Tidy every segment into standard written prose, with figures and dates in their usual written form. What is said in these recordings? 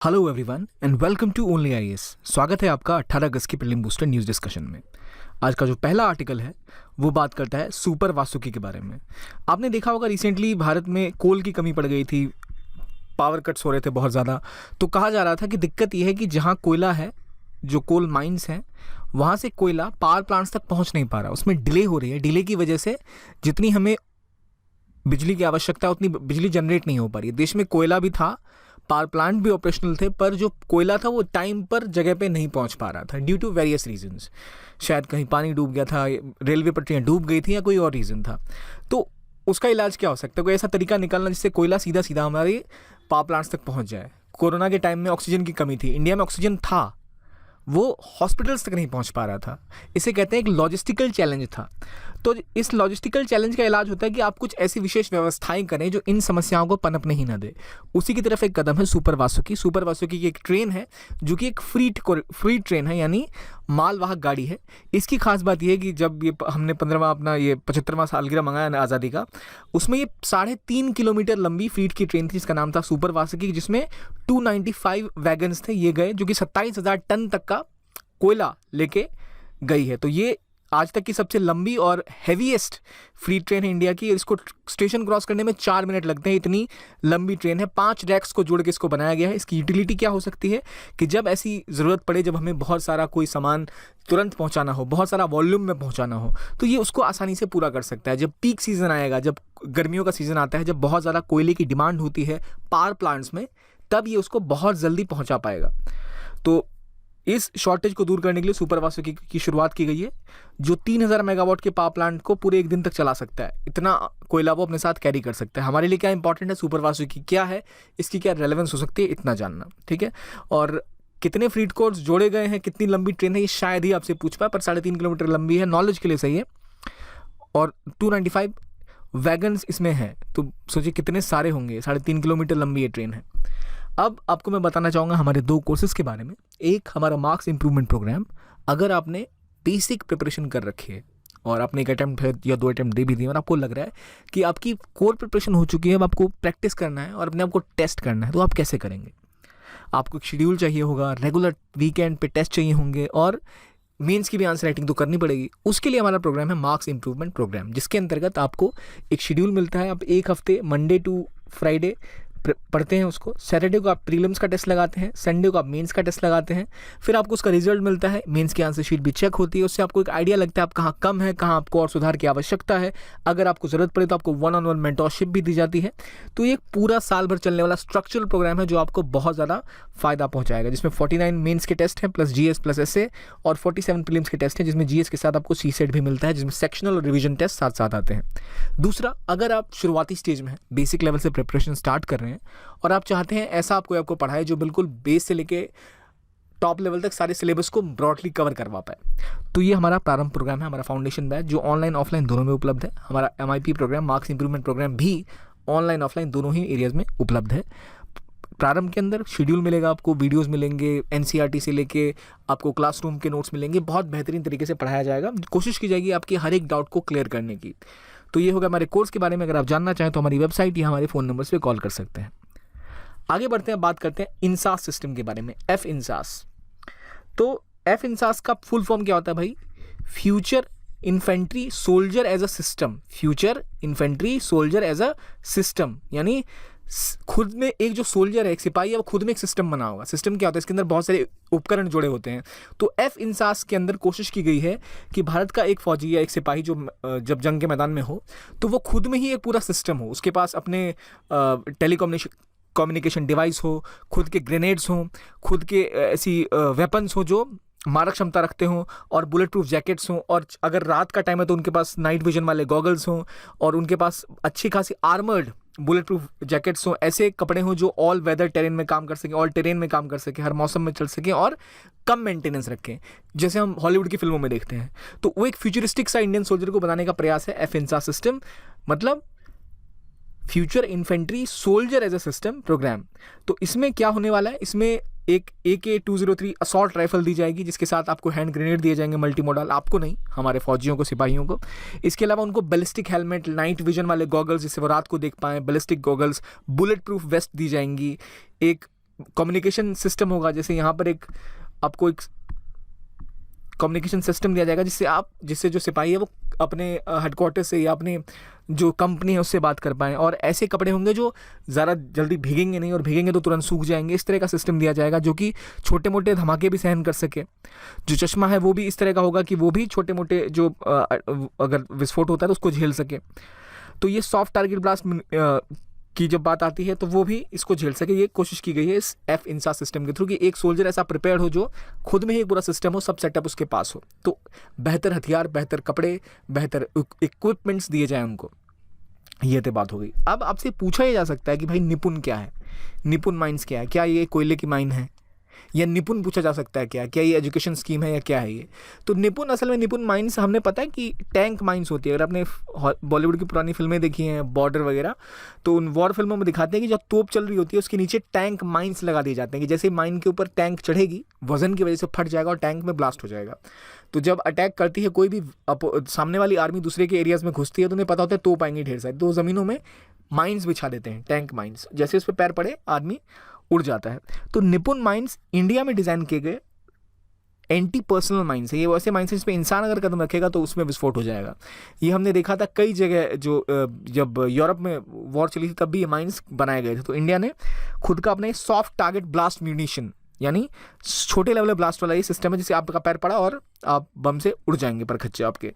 Hello everyone and welcome to only IAS. स्वागत है आपका 18 अगस्त की प्रीलिम बूस्टर न्यूज़ डिस्कशन में। आज का जो पहला आर्टिकल है वो बात करता है सुपर वासुकी के बारे में। आपने देखा होगा रिसेंटली भारत में कोल की कमी पड़ गई थी, पावर कट्स हो रहे थे बहुत ज़्यादा। तो कहा जा रहा था कि दिक्कत ये है कि जहाँ कोयला है, जो कोल माइंस हैं, वहाँ से कोयला पावर प्लांट्स तक पहुँच नहीं पा रहा, उसमें डिले हो रही है। डिले की वजह से जितनी हमें बिजली की आवश्यकता है उतनी बिजली जनरेट नहीं हो पा रही है। देश में कोयला भी था, पावर प्लांट भी ऑपरेशनल थे, पर जो कोयला था वो टाइम पर जगह पे नहीं पहुंच पा रहा था ड्यू टू वेरियस रीजंस। शायद कहीं पानी डूब गया था, रेलवे पटरियां डूब गई थी, या कोई और रीज़न था। तो उसका इलाज क्या हो सकता है? कोई ऐसा तरीका निकालना जिससे कोयला सीधा सीधा हमारे पावर प्लांट्स तक पहुंच जाए। कोरोना के टाइम में ऑक्सीजन की कमी थी, इंडिया में ऑक्सीजन था, वो हॉस्पिटल्स तक नहीं पहुंच पा रहा था। इसे कहते हैं एक लॉजिस्टिकल चैलेंज था। तो इस लॉजिस्टिकल चैलेंज का इलाज होता है कि आप कुछ ऐसी विशेष व्यवस्थाएं करें जो इन समस्याओं को पनपने ही ना दे। उसी की तरफ एक कदम है सुपर वासुकी। सुपर वासुकी की एक ट्रेन है जो कि एक फ्री ट्रेन है, यानी मालवाहक गाड़ी है। इसकी खास बात यह है कि जब ये हमने 15वां अपना ये 75वां सालगिरह मंगाया ना आज़ादी का, उसमें ये 3.5 किलोमीटर लंबी फ्रीट की ट्रेन थी जिसका नाम था सुपर वासुकी, जिसमें 295 वैगन्स थे ये गए, जो कि 27,000 टन तक का कोयला लेके गई है। तो ये आज तक की सबसे लंबी और हैवीएस्ट फ्री ट्रेन है इंडिया की। इसको स्टेशन क्रॉस करने में 4 मिनट लगते हैं, इतनी लंबी ट्रेन है। 5 रैक्स को जोड़ के इसको बनाया गया है। इसकी यूटिलिटी क्या हो सकती है कि जब ऐसी ज़रूरत पड़े, जब हमें बहुत सारा कोई सामान तुरंत पहुंचाना हो, बहुत सारा वॉल्यूम में पहुंचाना हो, तो ये उसको आसानी से पूरा कर सकता है। जब पीक सीज़न आएगा, जब गर्मियों का सीज़न आता है, जब बहुत ज़्यादा कोयले की डिमांड होती है पावर प्लांट्स में, तब ये उसको बहुत जल्दी पहुँचा पाएगा। तो इस शॉर्टेज को दूर करने के लिए सुपर वासुकी की शुरुआत की गई है, जो 3000 मेगावाट के पावर प्लांट को पूरे एक दिन तक चला सकता है। इतना कोयला वो अपने साथ कैरी कर सकता है। हमारे लिए क्या इंपॉर्टेंट है, सुपर वासुकी क्या है, इसकी क्या रेलेवेंस हो सकती है, इतना जानना, ठीक है। और कितने फ्रीट कोड्स जोड़े गए हैं, कितनी लंबी ट्रेन है, ये शायद ही आपसे पूछ पाए, पर 3.5 किलोमीटर लंबी है, नॉलेज के लिए सही है। और 295 वैगन्स इसमें हैं, तो सोचिए कितने सारे होंगे। 3.5 किलोमीटर लंबी ये ट्रेन है। अब आपको मैं बताना चाहूँगा हमारे 2 कोर्सेज़ के बारे में। एक हमारा मार्क्स इंप्रूवमेंट प्रोग्राम। अगर आपने बेसिक प्रिपरेशन कर रखी है और आपने 1 अटैम्प्ट या 2 अटैम्प्ट दे भी दिए और आपको लग रहा है कि आपकी कोर प्रिपरेशन हो चुकी है, अब आपको प्रैक्टिस करना है और अपने आप को टेस्ट करना है, तो आप कैसे करेंगे? आपको एक शेड्यूल चाहिए होगा, रेगुलर वीकेंड पे टेस्ट चाहिए होंगे, और मेंस की भी आंसर राइटिंग तो करनी पड़ेगी। उसके लिए हमारा प्रोग्राम है मार्क्स इंप्रूवमेंट प्रोग्राम, जिसके अंतर्गत आपको एक शेड्यूल मिलता है। आप एक हफ्ते मंडे टू फ्राइडे पढ़ते हैं उसको, सैटरडे को आप प्रीलिम्स का टेस्ट लगाते हैं, संडे को आप मेंस का टेस्ट लगाते हैं, फिर आपको उसका रिजल्ट मिलता है, मेंस की आंसर शीट भी चेक होती है। उससे आपको एक आइडिया लगता है आप कहाँ कम है, कहाँ आपको और सुधार की आवश्यकता है। अगर आपको ज़रूरत पड़े तो आपको 1-on-1 मेंटोरशिप भी दी जाती है। तो ये पूरा साल भर चलने वाला स्ट्रक्चरल प्रोग्राम है जो आपको बहुत ज़्यादा फ़ायदा पहुँचाएगा, जिसमें 49 मेंस के टेस्ट हैं प्लस जीएस प्लस एसए, और 47 प्रीलिम्स के टेस्ट हैं, जिसमें जीएस के साथ आपको सीसेट भी मिलता है, जिसमें सेक्शनल और रिवीजन टेस्ट साथ साथ आते हैं। दूसरा, अगर आप शुरुआती स्टेज में हैं, बेसिक लेवल से प्रिपरेशन स्टार्ट कर रहे हैं और आप चाहते हैं ऐसा आपको पढ़ाए जो बिल्कुल बेस से लेके टॉप लेवल तक सारे सिलेबस को ब्रॉडली कवर करवा पाए, तो ये हमारा प्रारंभ प्रोग्राम है, हमारा फाउंडेशन बैच, जो ऑनलाइन ऑफलाइन दोनों में उपलब्ध है। हमारा MIP program, marks improvement program, भी ऑनलाइन ऑफलाइन दोनों ही एरियाज में उपलब्ध है। प्रारंभ के अंदर शेड्यूल मिलेगा आपको, वीडियोस मिलेंगे, एनसीईआरटी से लेके आपको क्लासरूम के नोट्स मिलेंगे, बहुत बेहतरीन तरीके से पढ़ाया जाएगा। कोशिश की जाएगी आपकी हर एक डाउट को क्लियर करने की। तो ये होगा हमारे कोर्स के बारे में। अगर आप जानना चाहें तो हमारी वेबसाइट या हमारे फ़ोन नंबर्स पे कॉल कर सकते हैं। आगे बढ़ते हैं, बात करते हैं इंसास सिस्टम के बारे में, एफ इंसास। तो एफ इंसास का फुल फॉर्म क्या होता है भाई? Future infantry soldier as a system. Future infantry soldier as a system, यानी खुद में एक जो सोल्जर है, एक सिपाही है, वो खुद में एक सिस्टम बना होगा। सिस्टम क्या होता है? इसके अंदर बहुत सारे उपकरण जुड़े होते हैं। तो एफ इंसास के अंदर कोशिश की गई है कि भारत का एक फौजी या एक सिपाही जो जब जंग के मैदान में हो, तो वो खुद में ही एक पूरा सिस्टम हो। उसके पास अपने कम्युनिकेशन डिवाइस हो, खुद के ग्रेनेड्स हों, खुद के ऐसी वेपन्स हो जो मारक क्षमता रखते हों, और बुलेट प्रूफ जैकेट्स हों, और अगर रात का टाइम है तो उनके पास नाइट विजन वाले गॉगल्स हों, और उनके पास अच्छी खासी आर्मर्ड बुलेट प्रूफ जैकेट्स हों। ऐसे कपड़े हों जो ऑल वेदर टेरेन में काम कर सकें, ऑल टेरेन में काम कर सकें, हर मौसम में चल सकें, और कम मेंटेनेंस रखें, जैसे हम हॉलीवुड की फिल्मों में देखते हैं। तो वो एक फ्यूचरिस्टिक सा इंडियन सोल्जर को बनाने का प्रयास है एफ इंसास सिस्टम, मतलब future infantry soldier as a system program. तो इसमें क्या होने वाला है? इसमें एक AK-203 असॉल्ट राइफल दी जाएगी, जिसके साथ आपको हैंड ग्रेनेड दिए जाएंगे मल्टी मॉडल, आपको नहीं, हमारे फौजियों को, सिपाहियों को। इसके अलावा उनको बैलिस्टिक हेलमेट, नाइट विजन वाले गॉगल्स जिससे वो रात को देख पाएँ, ballistic goggles, bullet proof vest दी जाएंगी, एक कम्युनिकेशन सिस्टम होगा, जैसे यहाँ पर आपको एक कम्युनिकेशन सिस्टम दिया जाएगा जिससे जो सिपाही है वो अपने हेडक्वार्टर से या अपने जो कंपनी है उससे बात कर पाएँ, और ऐसे कपड़े होंगे जो ज़्यादा जल्दी भीगेंगे नहीं और भीगेंगे तो तुरंत सूख जाएंगे। इस तरह का सिस्टम दिया जाएगा जो कि छोटे मोटे धमाके भी सहन कर सके। जो चश्मा है वो भी इस तरह का होगा कि वो भी छोटे मोटे जो अगर विस्फोट होता है तो उसको झेल सके। तो ये सॉफ्ट टारगेट ब्लास्ट की जब बात आती है तो वो भी इसको झेल सके। ये कोशिश की गई है इस F-INSAS सिस्टम के थ्रू कि एक सोल्जर ऐसा प्रिपेयर हो जो खुद में ही एक पूरा सिस्टम हो, सब सेटअप उसके पास हो। तो बेहतर हथियार, बेहतर कपड़े, बेहतर इक्विपमेंट्स दिए जाएं उनको। ये तो बात हो गई। अब आपसे पूछा ही जा सकता है कि भाई निपुण क्या है, निपुण माइंस क्या है, क्या ये कोयले की माइन है, या निपुण पूछा जा सकता है क्या ये एजुकेशन स्कीम है या क्या है ये। तो निपुण असल में निपुण माइंस हमने पता है कि टैंक माइंस होती है। अगर आपने बॉलीवुड की पुरानी फिल्में देखी हैं, बॉर्डर वगैरह, तो उन वॉर फिल्मों में दिखाते हैं कि जब तोप चल रही होती है उसके नीचे टैंक माइंस लगा दिए जाते हैं कि जैसे माइन के ऊपर टैंक चढ़ेगी वजन की वजह से फट जाएगा और टैंक में ब्लास्ट हो जाएगा। तो जब अटैक करती है कोई भी सामने वाली आर्मी दूसरे के एरियाज में घुसती है तो उन्हें पता होता है तोप आएंगी ढेर सारी, तो ज़मीनों में माइंस बिछा देते हैं, टैंक माइंस। जैसे उस पर पैर पड़े आदमी उड़ जाता है। तो निपुण माइंस इंडिया में डिज़ाइन किए गए एंटी पर्सनल माइंस है। ये वैसे माइंस है जिस पे इंसान अगर कदम रखेगा तो उसमें विस्फोट हो जाएगा। ये हमने देखा था कई जगह, जो जब यूरोप में वॉर चली थी तब भी ये माइंस बनाए गए थे। तो इंडिया ने खुद का अपना सॉफ्ट टारगेट ब्लास्ट म्यूनिशन, यानी छोटे लेवल ब्लास्ट वाला ये सिस्टम है जिससे आपका पैर पड़ा और आप बम से उड़ जाएंगे पर खच्चे आपके।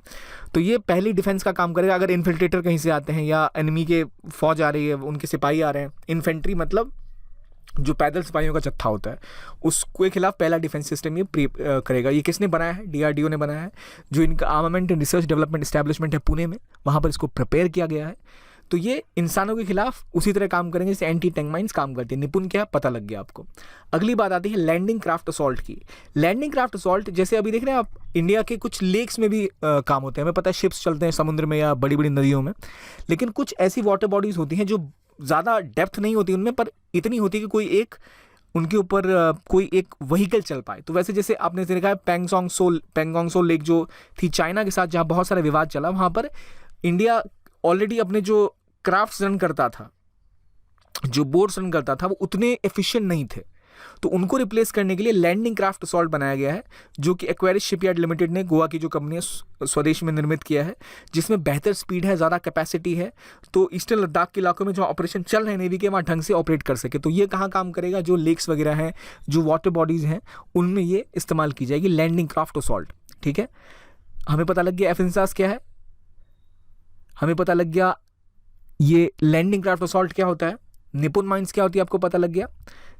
तो ये पहली डिफेंस का काम करेगा। अगर इन्फिल्ट्रेटर कहीं से आते हैं या एनिमी के फौज आ रही है, उनके सिपाही आ रहे हैं, इन्फेंट्री मतलब जो पैदल सिपाहियों का जत्था होता है, उसके खिलाफ पहला डिफेंस सिस्टम ये करेगा। ये किसने बनाया है? DRDO ने बनाया है। जो इनका armament and research development establishment है पुणे में, वहाँ पर इसको प्रिपेयर किया गया है। तो ये इंसानों के खिलाफ उसी तरह काम करेंगे जैसे एंटी टैंक माइंस काम करती है। निपुण क्या है पता लग गया आपको। अगली बात आती है लैंडिंग क्राफ्ट असॉल्ट की। लैंडिंग क्राफ्ट असॉल्ट जैसे अभी देख रहे हैं आप, इंडिया के कुछ लेक्स में भी काम होते हैं। हमें पता है शिप्स चलते हैं समुद्र में या बड़ी बड़ी नदियों में, लेकिन कुछ ऐसी वाटर बॉडीज़ होती हैं जो ज़्यादा डेप्थ नहीं होती उनमें, पर इतनी होती है कि कोई एक उनके ऊपर कोई एक व्हीकल चल पाए। तो वैसे जैसे आपने देखा है पेंगोंग सो लेक जो थी चाइना के साथ, जहाँ बहुत सारा विवाद चला, वहाँ पर इंडिया ऑलरेडी अपने जो क्राफ्ट्स रन करता था, जो बोट्स रन करता था, वो उतने एफिशिएंट नहीं थे। तो उनको रिप्लेस करने के लिए लैंडिंग क्राफ्ट असॉल्ट बनाया गया है, जो कि एक्वेरिस शिपयार्ड लिमिटेड ने, गोवा की जो कंपनी है, स्वदेश में निर्मित किया है, जिसमें बेहतर स्पीड है, ज़्यादा कैपेसिटी है। तो ईस्टर्न लद्दाख के इलाकों में जो ऑपरेशन चल रहे हैं नेवी के, वहाँ ढंग से ऑपरेट कर सके। तो ये कहाँ काम करेगा? जो लेक्स वगैरह हैं, जो वाटर बॉडीज़ हैं, उनमें ये इस्तेमाल की जाएगी लैंडिंग क्राफ्ट असॉल्ट। ठीक है, हमें पता लग गया F-INSAS क्या है, हमें पता लग गया ये लैंडिंग क्राफ्ट असॉल्ट क्या होता है, निपुण माइंस क्या होती है आपको पता लग गया।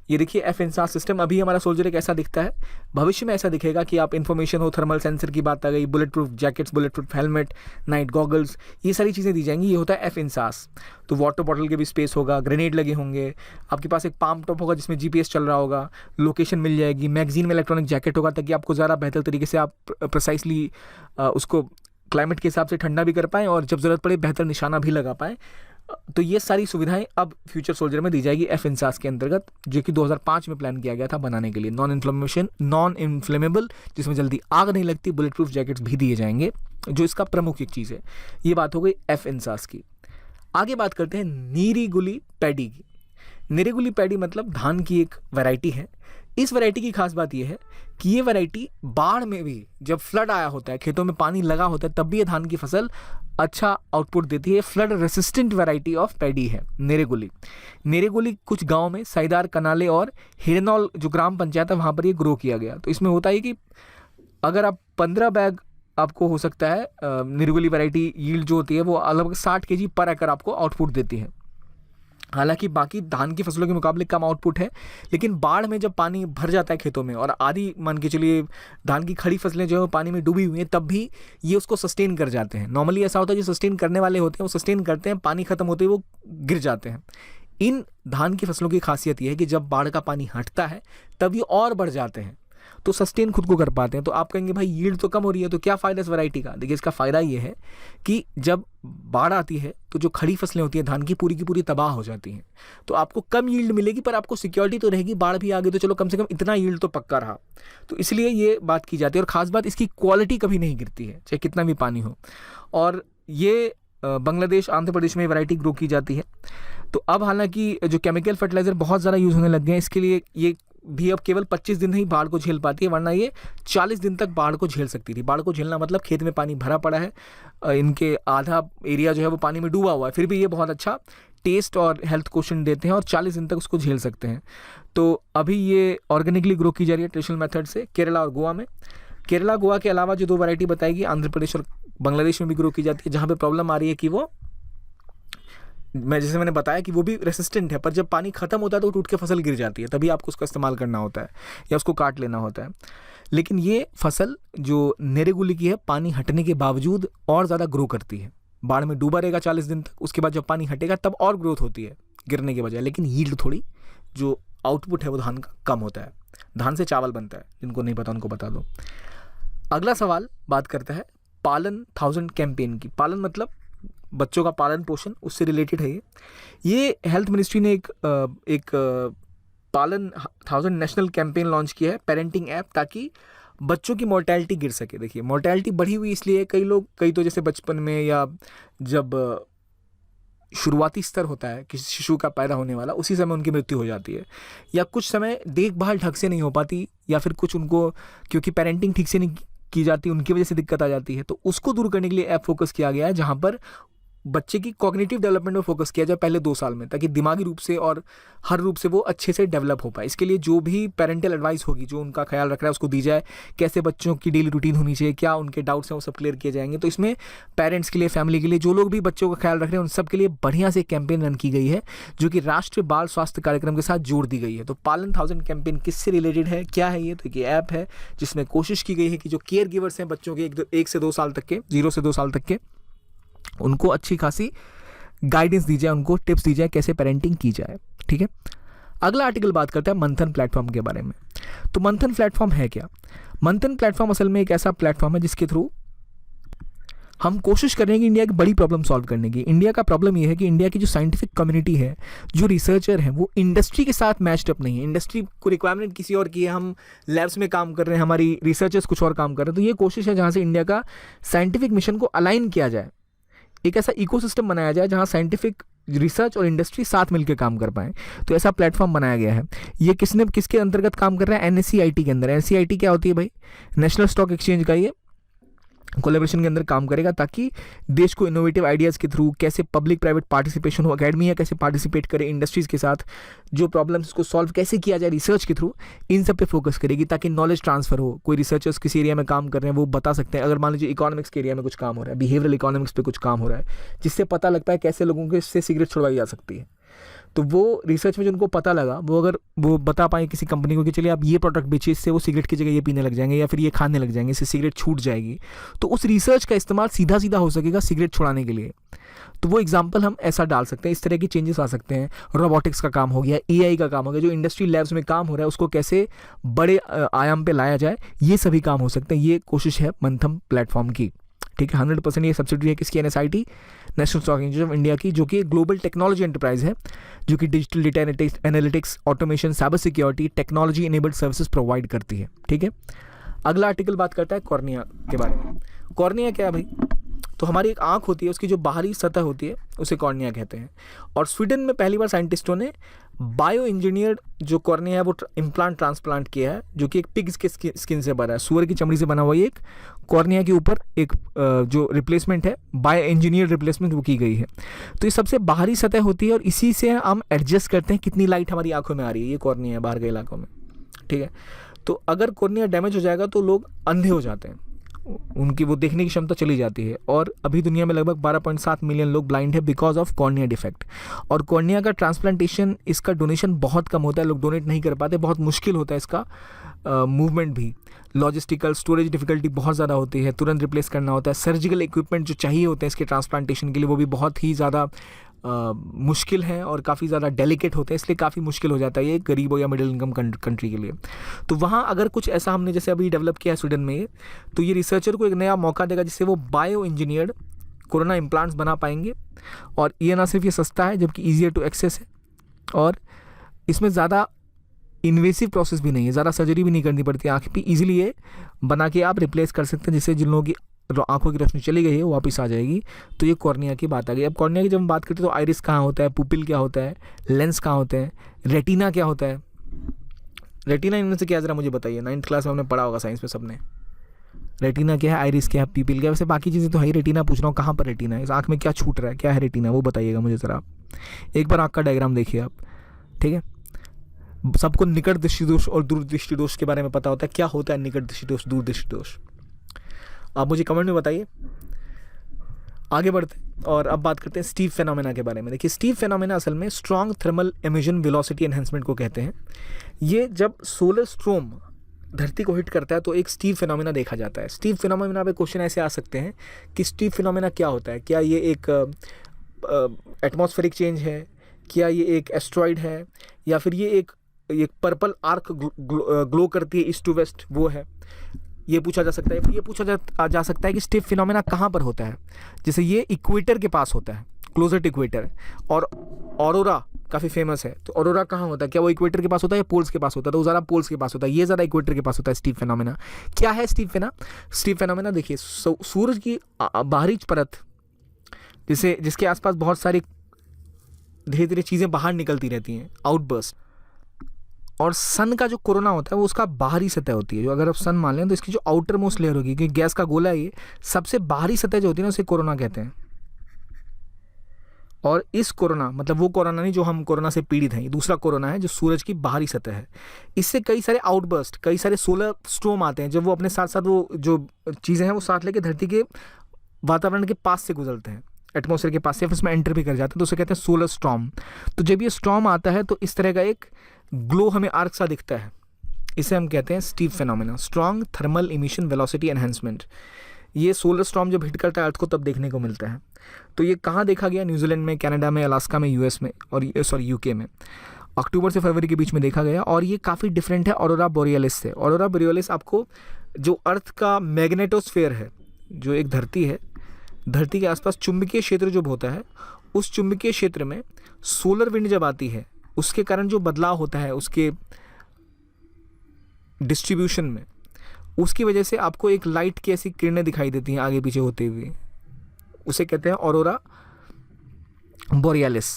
ये देखिए F-INSAS सिस्टम। अभी हमारा सोल्जर एक ऐसा दिखता है, भविष्य में ऐसा दिखेगा कि आप इन्फॉर्मेशन हो, थर्मल सेंसर की बात आ गई, bullet proof jackets, bullet proof helmet, night goggles, ये सारी चीज़ें दी जाएंगी। ये होता है F-INSAS। तो वाटर बॉटल के भी स्पेस होगा, ग्रेनेड लगे होंगे, आपके पास एक पाम टॉप होगा जिसमें GPS चल रहा होगा, लोकेशन मिल जाएगी, मैगजीन में इलेक्ट्रॉनिक जैकेट होगा ताकि आपको ज़्यादा बेहतर तरीके से आप प्रिसाइसली उसको क्लाइमेट के हिसाब से ठंडा भी कर पाएँ और जब ज़रूरत पड़े बेहतर निशाना भी लगा पाएँ। तो ये सारी सुविधाएं अब फ्यूचर सोल्जर में दी जाएगी F-INSAS के अंतर्गत, जो कि 2005 में प्लान किया गया था बनाने के लिए। नॉन इन्फ्लेमेबल, जिसमें जल्दी आग नहीं लगती, बुलेट प्रूफ जैकेट्स भी दिए जाएंगे, जो इसका प्रमुख एक चीज़ है। ये बात हो गई F-INSAS की। आगे बात करते हैं नीरीगुली पैडी की। नीरीगुली पैडी मतलब धान की एक वैरायटी है। इस वैरायटी की खास बात यह है कि ये वैरायटी बाढ़ में भी, जब फ्लड आया होता है, खेतों में पानी लगा होता है, तब भी ये धान की फसल अच्छा आउटपुट देती है। Flood resistant variety of paddy है नीरीगुली। नीरीगुली कुछ गांव में साइदार, कनाले और हिरनौल जो ग्राम पंचायत है वहाँ पर ये ग्रो किया गया। तो इसमें होता है कि अगर आप 15 बैग आपको हो सकता है नीरीगुली वैरायटी यील्ड जो होती है वो लगभग 60 kg पर एकड़ आपको आउटपुट देती है। हालांकि बाकी धान की फसलों के मुकाबले कम आउटपुट है, लेकिन बाढ़ में जब पानी भर जाता है खेतों में और आधी मान के चलिए धान की खड़ी फसलें जो है पानी में डूबी हुई हैं, तब भी ये उसको सस्टेन कर जाते हैं। नॉर्मली ऐसा होता है जो सस्टेन करने वाले होते हैं वो सस्टेन करते हैं, पानी खत्म होते ही वो गिर जाते हैं। इन धान की फसलों की खासियत यह है कि जब बाढ़ का पानी हटता है तब ये और बढ़ जाते हैं, तो सस्टेन खुद को कर पाते हैं। तो आप कहेंगे भाई यील्ड तो कम हो रही है, तो क्या फ़ायदा इस वैरायटी का? देखिए इसका फ़ायदा ये है कि जब बाढ़ आती है तो जो खड़ी फसलें होती हैं धान की पूरी तबाह हो जाती हैं। तो आपको कम यील्ड मिलेगी पर आपको सिक्योरिटी तो रहेगी, बाढ़ भी आ गई तो चलो कम से कम इतना यील्ड तो पक्का रहा। तो इसलिए ये बात की जाती है। और ख़ास बात इसकी क्वालिटी कभी नहीं गिरती है, चाहे कितना भी पानी हो। और ये बांग्लादेश, आंध्र प्रदेश में वैरायटी ग्रो की जाती है। तो अब हालांकि जो केमिकल फर्टिलाइज़र बहुत ज़्यादा यूज़ होने लग गए हैं, इसके लिए ये भी अब केवल 25 दिन ही बाढ़ को झेल पाती है, वरना ये 40 दिन तक बाढ़ को झेल सकती थी। बाढ़ को झेलना मतलब खेत में पानी भरा पड़ा है, इनके आधा एरिया जो है वो पानी में डूबा हुआ है, फिर भी ये बहुत अच्छा टेस्ट और हेल्थ क्वेश्चन देते हैं और 40 दिन तक उसको झेल सकते हैं। तो अभी ये ऑर्गेनिकली ग्रो की जा रही है ट्रेडिशनल मेथड से केरला और गोवा में। केरला गोवा के अलावा जो 2 वैरायटी बताएगी, आंध्र प्रदेश और बांग्लादेश में भी ग्रो की जाती है, जहाँ पे प्रॉब्लम आ रही है कि वो जैसे मैंने बताया कि वो भी रेसिस्टेंट है, पर जब पानी खत्म होता है तो वो टूट के फसल गिर जाती है, तभी आपको उसका इस्तेमाल करना होता है या उसको काट लेना होता है। लेकिन ये फसल जो नेरेगुली की है, पानी हटने के बावजूद और ज़्यादा ग्रो करती है। बाढ़ में डूबा रहेगा 40 दिन तक, उसके बाद जब पानी हटेगा तब और ग्रोथ होती है गिरने के बजाय, लेकिन यील्ड थोड़ी, जो आउटपुट है वो धान का कम होता है। धान से चावल बनता है, जिनको नहीं पता उनको बता दो। अगला सवाल बात करता है पालन 1000 कैंपेन की। पालन मतलब बच्चों का पालन पोषण, उससे रिलेटेड है ये हेल्थ मिनिस्ट्री ने एक पालन 1000 नेशनल कैंपेन लॉन्च किया है, पेरेंटिंग ऐप, ताकि बच्चों की मोर्टेलिटी गिर सके। देखिए मोर्टेलिटी बढ़ी हुई इसलिए, कई तो जैसे बचपन में या जब शुरुआती स्तर होता है किसी शिशु का पैदा होने वाला, उसी समय उनकी मृत्यु हो जाती है, या कुछ समय देखभाल ढंग से नहीं हो पाती, या फिर कुछ उनको क्योंकि पेरेंटिंग ठीक से नहीं की जाती उनकी वजह से दिक्कत आ जाती है। तो उसको दूर करने के लिए ऐप फोकस किया गया है, जहाँ पर बच्चे की कॉग्निटिव डेवलपमेंट में फोकस किया जाए पहले 2 साल में, ताकि दिमागी रूप से और हर रूप से वो अच्छे से डेवलप हो पाए। इसके लिए जो भी पेरेंटल एडवाइस होगी, जो उनका ख्याल रख रहा है उसको दी जाए, कैसे बच्चों की डेली रूटीन होनी चाहिए, क्या उनके डाउट्स हैं वो सब क्लियर किए जाएंगे। तो इसमें पेरेंट्स के लिए, फैमिली के लिए, जो लोग भी बच्चों का ख्याल रख रहे हैं उन सब के लिए बढ़िया से कैंपेन रन की गई है, जो कि राष्ट्रीय बाल स्वास्थ्य कार्यक्रम के साथ जोड़ दी गई है। तो पालन 1000 कैंपेन किससे रिलेटेड है, क्या है ये? तो ये ऐप है जिसमें कोशिश की गई है कि जो केयर गिवर्स हैं बच्चों के 1 से 2 साल तक के, 0 से 2 साल तक के, उनको अच्छी खासी गाइडेंस दी जाए, उनको टिप्स दी जाए कैसे पेरेंटिंग की जाए। ठीक है, अगला आर्टिकल बात करता है मंथन प्लेटफॉर्म के बारे में। तो मंथन प्लेटफॉर्म है क्या? मंथन प्लेटफॉर्म असल में एक ऐसा प्लेटफॉर्म है जिसके थ्रू हम कोशिश कर रहे हैं कि इंडिया की बड़ी प्रॉब्लम सॉल्व करने की। इंडिया का प्रॉब्लम ये है कि इंडिया की जो साइंटिफिक कम्युनिटी है, जो रिसर्चर हैं, वो इंडस्ट्री के साथ मैच्ड अप नहीं है। इंडस्ट्री को रिक्वायरमेंट किसी और की है, हम लैब्स में काम कर रहे हैं, हमारी रिसर्चर्स कुछ और काम कर रहे हैं। तो ये कोशिश है जहाँ से इंडिया का साइंटिफिक मिशन को अलाइन किया जाए, एक ऐसा इकोसिस्टम बनाया जाए जहां साइंटिफिक रिसर्च और इंडस्ट्री साथ मिलकर काम कर पाएं। तो ऐसा प्लेटफॉर्म बनाया गया है। ये किसके अंतर्गत काम कर रहा है? NSEIT के अंदर। NSEIT क्या होती है भाई? नेशनल स्टॉक एक्सचेंज का ये कोलेब्रेशन के अंदर काम करेगा, ताकि देश को इनोवेटिव आइडियाज़ के थ्रू कैसे पब्लिक प्राइवेट पार्टिसिपेशन हो, अकेडमिया कैसे पार्टिसिपेट करे इंडस्ट्रीज़ के साथ, जो प्रॉब्लम्स को सॉल्व कैसे किया जाए रिसर्च के थ्रू, इन सब पे फोकस करेगी, ताकि नॉलेज ट्रांसफर हो। कोई रिसर्चर्स किसी एरिया में काम कर रहे हैं वो बता सकते हैं, अगर मान लीजिए इकोनॉमिक्स के एरिया में कुछ काम हो रहा है, बिहेवियरल इकोनॉमिक्स पे कुछ काम हो रहा है, जिससे पता लगता है कैसे लोगों के से सिगरेट छुड़वाई जा सकती है। तो वो रिसर्च में जो उनको पता लगा, वो अगर वो बता पाए किसी कंपनी को कि चलिए आप ये प्रोडक्ट बेचिए, इससे वो सिगरेट की जगह ये पीने लग जाएंगे या फिर ये खाने लग जाएंगे, इससे सिगरेट छूट जाएगी, तो उस रिसर्च का इस्तेमाल सीधा सीधा हो सकेगा सिगरेट छुड़ाने के लिए। तो वो एग्जाम्पल हम ऐसा डाल सकते हैं, इस तरह की चेंजेस आ सकते हैं। रोबोटिक्स का काम हो गया, AI का काम हो गया, जो इंडस्ट्री लैब्स में काम हो रहा है उसको कैसे बड़े आयाम पे लाया जाए, ये सभी काम हो सकते हैं। ये कोशिश है मंथन प्लेटफॉर्म की। ठीक है, 100% ये सब्सिडी है किसकी? NSIT, national stock exchange of India की, जो कि एक ग्लोबल टेक्नोलॉजी एंटरप्राइज है, जो कि digital data analytics, automation, cyber security, technology enabled services provide करती है। ठीक है, अगला आर्टिकल बात करता है कॉर्निया के बारे में। कॉर्निया क्या है भाई? तो हमारी एक आँख होती है, उसकी जो बाहरी सतह होती है उसे कॉर्निया कहते हैं। और स्वीडन में पहली बार साइंटिस्टों ने बायो इंजीनियर्ड जो कॉर्निया है वो इम्प्लांट ट्रांसप्लांट किया है, जो कि एक पिग्स के स्किन से बना है, सूअर की चमड़ी से बना हुआ एक कॉर्निया के ऊपर एक जो रिप्लेसमेंट है, बायो इंजीनियर्ड रिप्लेसमेंट वो की गई है। तो ये सबसे बाहरी सतह होती है और इसी से हम एडजस्ट करते हैं कितनी लाइट हमारी आंखों में आ रही है। ये कॉर्निया है बाहर के इलाकों में। ठीक है, तो अगर कॉर्निया डैमेज हो जाएगा तो लोग अंधे हो जाते हैं, उनकी वो देखने की क्षमता चली जाती है। और अभी दुनिया में लगभग 12.7 मिलियन लोग ब्लाइंड है बिकॉज ऑफ कॉर्निया डिफेक्ट। और कॉर्निया का ट्रांसप्लांटेशन, इसका डोनेशन बहुत कम होता है, लोग डोनेट नहीं कर पाते, बहुत मुश्किल होता है इसका मूवमेंट भी, लॉजिस्टिकल स्टोरेज डिफिकल्टी बहुत ज़्यादा होती है, तुरंत रिप्लेस करना होता है, सर्जिकल इक्विपमेंट जो चाहिए होते हैं इसके ट्रांसप्लांटेशन के लिए वो भी बहुत ही ज़्यादा मुश्किल है और काफ़ी ज़्यादा डेलिकेट होते हैं, इसलिए काफ़ी मुश्किल हो जाता है ये गरीब हो या मिडिल इनकम कंट्री के लिए। तो वहाँ अगर कुछ ऐसा हमने जैसे अभी डेवलप किया है स्वीडन में, तो ये रिसर्चर को एक नया मौका देगा जिससे वो बायो इंजीनियर्ड कोरोना इम्प्लांट्स बना पाएंगे। और ये ना सिर्फ ये सस्ता है जबकि ईजियर टू एक्सेस है, और इसमें ज़्यादा इन्वेसिव प्रोसेस भी नहीं है, ज़्यादा सर्जरी भी नहीं करनी पड़ती आँख पे, ईजिली ये बना के आप रिप्लेस कर सकते हैं, जिससे जिन लोगों की आंखों की रोशनी चली गई है वो वापस आ जाएगी। तो ये कॉर्निया की बात आ गई। अब कॉर्निया की जब हम बात करते हैं तो आइरिस कहाँ होता है, पुपिल क्या होता है, लेंस कहाँ होते हैं, रेटिना क्या होता है। रेटिना इनमें से क्या, ज़रा मुझे बताइए, 9th क्लास में हमने पढ़ा होगा साइंस में सबने। रेटिना क्या है, आइरिस क्या है, पीपिल क्या है। वैसे बाकी चीज़ें तो है ही, रेटिना पूछ रहा हूँ कहाँ पर रेटिना है, इस आँख में क्या छूट रहा है, क्या है रेटिना, वो बताइएगा मुझे ज़रा आप। एक बार आँख का डायग्राम देखिए आप, ठीक है। सबको निकट दृष्टि दोष और दूर दृष्टि दोष के बारे में पता होता है, क्या होता है निकट दृष्टि दोष, दूर दृष्टि दोष, आप मुझे कमेंट में बताइए। आगे बढ़ते हैं और अब बात करते हैं स्टीव फेनोमेना के बारे में। देखिए स्टीव फेनोमेना असल में strong thermal emission velocity enhancement को कहते हैं। ये जब सोलर स्ट्रोम धरती को हिट करता है तो एक स्टीव फेनोमेना देखा जाता है। स्टीव फेनोमेना पे क्वेश्चन ऐसे आ सकते हैं कि स्टीव फेनोमेना क्या होता है, क्या ये एक एटमॉस्फेरिक चेंज है, क्या ये एक एस्ट्रॉइड है, या फिर ये एक पर्पल आर्क ग्लो करती है ईस्ट टू वेस्ट, वो है, ये पूछा जा सकता है। फिर ये पूछा जा सकता है कि स्टीव फिनोमेना कहाँ पर होता है। जैसे ये इक्वेटर के पास होता है, क्लोजर टू इक्वेटर, और ऑरोरा काफ़ी फेमस है। तो ऑरोरा कहाँ होता है, क्या वो इक्वेटर के पास होता है या पोल्स के पास होता है, तो ज़्यादा पोल्स के पास होता है, ये ज़्यादा इक्वेटर के पास होता है स्टीव फिनोमेना। क्या है स्टीव फिनोमेना देखिए सूरज की बाहरी परत जिसके आसपास बहुत सारी धीरे धीरे चीज़ें बाहर निकलती रहती हैं, आउटबर्स्ट, और सन का जो कोरोना होता है वो उसका बाहरी सतह होती है। जो अगर आप सन मान लें तो इसकी जो आउटर मोस्ट लेयर होगी, क्योंकि गैस का गोला है, ये सबसे बाहरी सतह जो होती है ना उसे कोरोना कहते हैं। और इस कोरोना मतलब वो कोरोना नहीं जो हम कोरोना से पीड़ित हैं, ये दूसरा कोरोना है जो सूरज की बाहरी सतह है। इससे कई सारे आउटबर्स्ट, कई सारे सोलर स्टॉर्म आते हैं, जब वो अपने साथ साथ वो जो चीज़ें हैं वो साथ लेके धरती के वातावरण के पास से गुजरते हैं, एटमॉस्फेयर के पास से, फिर उसमें एंटर भी कर जाते हैं, तो उसे कहते हैं सोलर स्टॉर्म। तो जब ये स्टॉर्म आता है तो इस तरह का एक ग्लो हमें आर्क सा दिखता है, इसे हम कहते हैं Steve phenomena, strong thermal emission velocity enhancement. ये सोलर स्टॉर्म जब हिट करता है अर्थ को तब देखने को मिलता है। तो ये कहाँ देखा गया, न्यूजीलैंड में, कनाडा में, अलास्का में, यूएस में और यूके में अक्टूबर से फरवरी के बीच में देखा गया। और ये काफ़ी डिफरेंट है ऑरोरा बोरियलिस से। ऑरोरा बोरियलिस आपको जो अर्थ का मैग्नेटोस्फेयर है, जो एक धरती है, धरती के आसपास चुंबकीय क्षेत्र जो होता है, उस चुंबकीय क्षेत्र में सोलर विंड जब आती है उसके कारण जो बदलाव होता है उसके डिस्ट्रीब्यूशन में, उसकी वजह से आपको एक लाइट की ऐसी किरणें दिखाई देती हैं आगे पीछे होते हुए, उसे कहते हैं ऑरोरा बोरियलिस।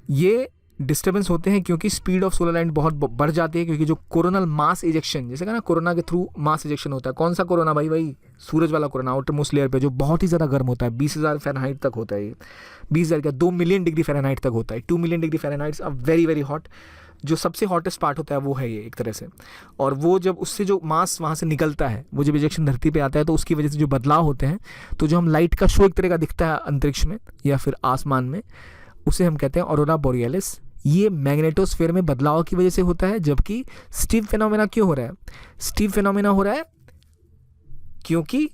ये डिस्टर्बेंस होते हैं क्योंकि स्पीड ऑफ सोलर लाइट बहुत बढ़ जाती है, क्योंकि जो कोरोनल मास इजेक्शन, जैसे कहा ना कोरोना के थ्रू मास इजेक्शन होता है। कौन सा कोरोना भाई सूरज वाला कोरोना, आउटर मोस्ट लेयर पे जो बहुत ही ज़्यादा गर्म होता है, 20,000 फ़ारेनहाइट तक होता है। ये 20,000 क्या 2 मिलियन डिग्री फ़ारेनहाइट तक होता है। 2 मिलियन डिग्री फ़ारेनहाइट अब वेरी वेरी हॉट, जो सबसे हॉटेस्ट पार्ट होता है वो है ये एक तरह से। और वो जब उससे जो मास वहाँ से निकलता है, वो जब इजेक्शन धरती पे आता है तो उसकी वजह से जो बदलाव होते हैं, तो जो हम लाइट का शो एक तरह का दिखता है अंतरिक्ष में या फिर आसमान में, उसे हम कहते हैं ऑरोरा बोरियलिस। ये मैग्नेटोस्फेयर में बदलाव की वजह से होता है। जबकि स्टीव फेनोमेना क्यों हो रहा है, स्टीव फेनोमेना हो रहा है क्योंकि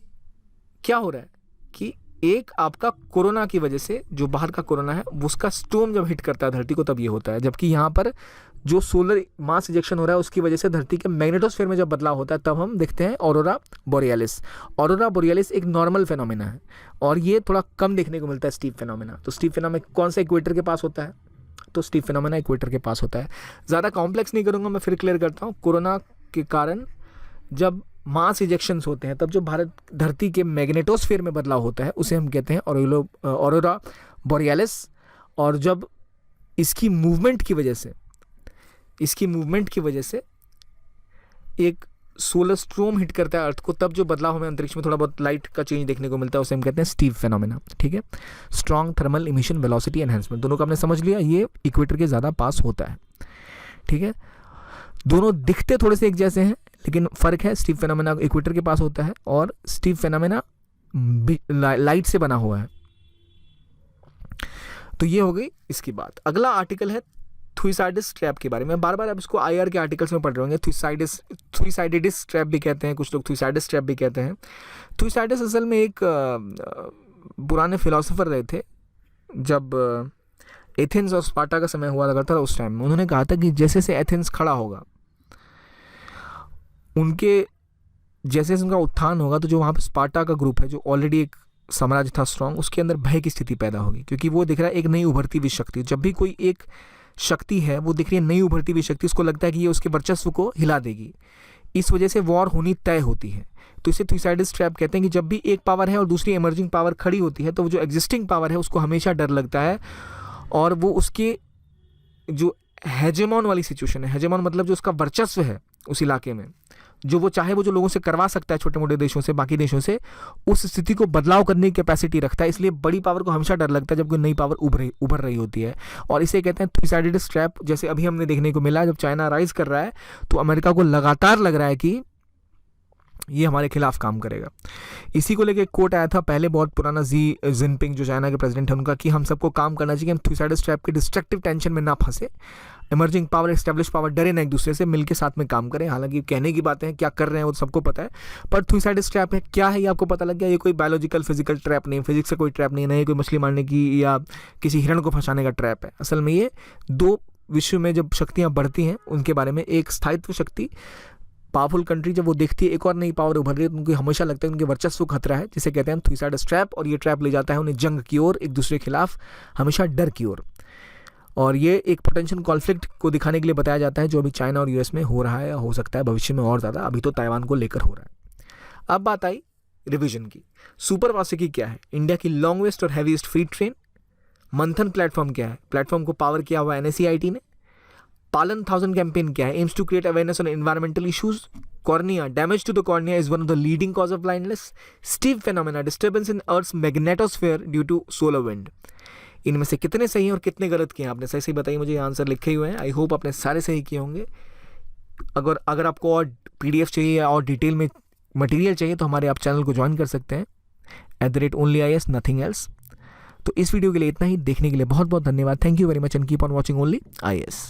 क्या हो रहा है कि एक आपका कोरोना की वजह से, जो बाहर का कोरोना है उसका स्टॉर्म जब हिट करता है धरती को तब ये होता है। जबकि यहाँ पर जो सोलर मास इजेक्शन हो रहा है उसकी वजह से धरती के मैग्नेटोस्फेयर में जब बदलाव होता है तब हम देखते हैं ऑरोरा बोरियलिस। ऑरोरा बोरियलिस एक नॉर्मल फेनोमेना है और ये थोड़ा कम देखने को मिलता है स्टीव फेनोमेना। तो स्टीव फेनोमेना कौन सा इक्वेटर के पास होता है, तो स्टीव फेनोमेना इक्वेटर के पास होता है। ज़्यादा कॉम्प्लेक्स नहीं करूँगा, मैं फिर क्लियर करता हूँ। कोरोना के कारण जब मास इजेक्शंस होते हैं तब जो भारत धरती के मैग्नेटोस्फेयर में बदलाव होता है उसे हम कहते हैं ऑरोरा बोरियलिस। और जब इसकी मूवमेंट की वजह से एक सोलर स्ट्रोम हिट करता है अर्थ को, तब जो बदलाव हमें अंतरिक्ष में थोड़ा बहुत लाइट का चेंज देखने को मिलता है उसे हम कहते हैं स्टीव फेनोमेना। ठीक है, strong thermal emission velocity enhancement, दोनों को आपने समझ लिया, ये इक्वेटर के ज़्यादा पास होता है। ठीक है, दोनों दिखते थोड़े से एक जैसे हैं लेकिन फ़र्क है, स्टीव फेनोमेना इक्वेटर के पास होता है और स्टीव फेनोमेना लाइट से बना हुआ है। तो ये हो गई इसकी बात। अगला आर्टिकल है थुइसाइडिस ट्रैप के बारे में। बार बार आप इसको आईआर के आर्टिकल्स में पढ़ रहे होंगे। थुइसाइडिस ट्रैप भी कहते हैं कुछ लोग, थुइसाइडिस ट्रैप भी कहते हैं। थुइसाइडिस असल में एक पुराने फिलोसोफर रहे थे जब एथेंस और स्पार्टा का समय हुआ करता था उस टाइम में। उन्होंने कहा था कि जैसे जैसे एथेंस खड़ा होगा, उनके जैसे उनका उत्थान होगा, तो जो वहाँ पर स्पार्टा का ग्रुप है जो ऑलरेडी एक साम्राज्य था स्ट्रॉन्ग, उसके अंदर भय की स्थिति पैदा होगी, क्योंकि वो दिख रहा है एक नई उभरती हुई शक्ति। जब भी कोई एक शक्ति है वो दिख रही है नई उभरती हुई शक्ति, उसको लगता है कि ये उसके वर्चस्व को हिला देगी, इस वजह से वॉर होनी तय होती है। तो इसे थुइसाइडस ट्रैप कहते हैं कि जब भी एक पावर है और दूसरी इमर्जिंग पावर खड़ी होती है तो वो जो एग्जिस्टिंग पावर है उसको हमेशा डर लगता है, और वो उसके जो हेजेमॉन वाली सिचुएशन है, हेजेमॉन मतलब जो उसका वर्चस्व है उस इलाके में, जो वो चाहे वो जो लोगों से करवा सकता है छोटे मोटे देशों से, बाकी देशों से, उस स्थिति को बदलाव करने की कैपेसिटी रखता है। इसलिए बड़ी पावर को हमेशा डर लगता है जब कोई नई पावर उभर रही होती है, और इसे कहते हैं थुइसाइडस ट्रैप। जैसे अभी हमने देखने को मिला, जब चाइना राइज कर रहा है तो अमेरिका को लगातार लग रहा है कि ये हमारे खिलाफ काम करेगा। इसी को लेकर एक कोट आया था पहले, बहुत पुराना, जी जिनपिंग जो चाइना के प्रेसिडेंट है उनका, कि हम सबको काम करना चाहिए, हम थुइसाइडस ट्रैप के डिस्ट्रक्टिव टेंशन में ना फंसे, इमर्जिंग पावर, एस्टेब्लिश पावर डरे ना एक दूसरे से, मिलकर साथ में काम करें। हालांकि कहने की बातें हैं, क्या कर रहे हैं वो सबको पता है, पर थुइसाइडस ट्रैप है क्या है ये आपको पता लग गया। ये कोई बायोलॉजिकल फिजिकल ट्रैप नहीं, फिजिक्स से कोई ट्रैप नहीं है, कोई मछली मारने की या किसी हिरण को फंसाने का ट्रैप है। असल में ये दो विश्व में जब शक्तियाँ बढ़ती हैं उनके बारे में, एक स्थायित्व शक्ति, पावरफुल कंट्री जब वो देखती है एक और नई पावर उभर रही है तो उनको हमेशा लगता है उनके वर्चस्व को खतरा है, जिसे कहते हैं थुइसाइडस ट्रैप, और ये ट्रैप ले जाता है उन्हें जंग की ओर, एक दूसरे के खिलाफ, हमेशा डर की ओर। और ये एक पोटेंशियल कॉन्फ्लिक्ट को दिखाने के लिए बताया जाता है जो अभी चाइना और यूएस में हो रहा है, हो सकता है भविष्य में और ज़्यादा, अभी तो ताइवान को लेकर हो रहा है। अब बात आई रिविजन की। सुपर वासुकी क्या है? इंडिया की लॉन्गेस्ट और हैवीएस्ट फ्री ट्रेन। मंथन प्लेटफॉर्म क्या है? प्लेटफॉर्म को पावर किया हुआ एनएससीआईटी ने। पालन 1000 कैंपेन क्या है? Aims to create awareness on environmental issues. Cornea, damage to the cornea is one of the leading cause of blindness. STEVE phenomena, disturbance in earth's magnetosphere due to solar wind. इनमें से कितने सही हैं और कितने गलत किए हैं? आपने सही सही बताइए मुझे, आंसर लिखे ही हुए हैं। आई होप आपने सारे सही किए होंगे। अगर आपको और पीडीएफ चाहिए या और डिटेल में मटेरियल चाहिए तो हमारे आप चैनल को ज्वाइन कर सकते हैं @onlyis, नथिंग एल्स। तो इस वीडियो के लिए इतना ही। देखने के लिए बहुत बहुत धन्यवाद। Thank you very much and keep on watching only IAS.